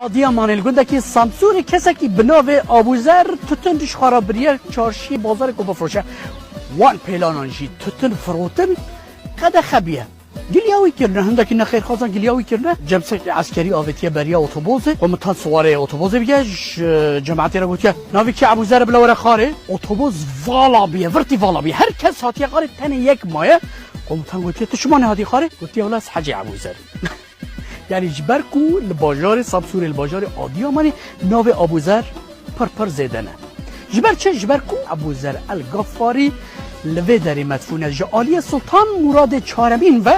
Adıyaman'ın gündeki Samsun'u keseki binave Abuzer tütün diş xarabriye çarşıya pazara ko bafroşa. Wan pelanan jî tütün frotin kada xabiye. Giliyawi kirne hindaki nexir xazan giliyawi kirne cemsek askeri avetiye beriya otobüse komutan suware otobüse bige cemaatine gotiye navi ki Abuzer bile were xare otobüs vala biye virti vala biye herkes hatiye xare tane yek maya komutan gotiye tuşmane hadi xare gotiye wala Hacı Abuzer. Yani جبرکو لباجار سامسور الباجار آدیامانی ناو ابوزر پر زدنه جبر چه جبرکو ابوزر الغفاری لوی دری مدفونه جالی سلطان مراد چارمین و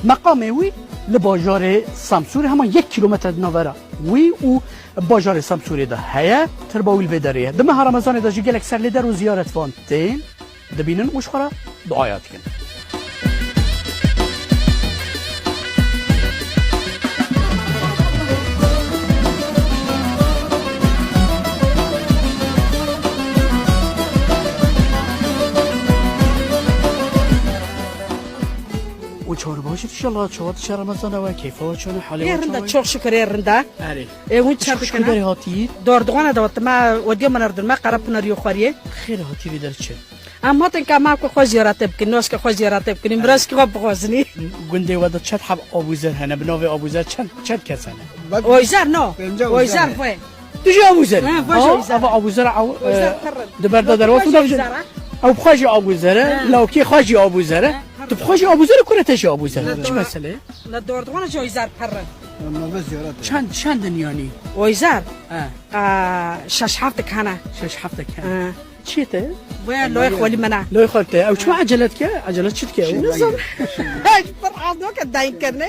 مقام وی لباجار سامسور همان 1 کیلومتر ناوره وی او باجار سامسور ده هيا ترباوی لوی دریه دم رمضان ده جگلک سر لیدر و زیارت وان تین دبینن مشخره دعایات کن چهار باشید انشالله چهار شهر رمضان و کیف و چون حالی yerinde çok şükür yerinde. آره. Evin شکر çarpıkına. بری هاتی. Dordugana da vattı ma odiyam nardın ma karapınar yukarıya. خیر هاتی بیدر چه؟ Ama tenka ma ko khoz yarat tepkin nos ko khoz yarat tepkin imras ki ko khozni. گنده و دو چت حب آبوزر هنه بناو آبوزر چند کسانه؟ Oyzar no. Oyzar fue. دوجی آبوزر. Ha, başı oyzar. اما آبوزر او Oyzar karın. دبرد دروات و او بخواجی آبوزره لو کی خواجی آبوزره تو بخواجی آبوزره کنه تشی آبوزره چه مسئله؟ La dordugana jo oyzar karın. چند دنیانی؟ Oyzar. آه. Şaş hafta kana. شش هفته کن. چیه ته؟ Ve loy kholi mana. لو خالته او چه عجلت که؟ عجلت چیت که؟ Nizam. Hiç bir azdo ka dayin kerne.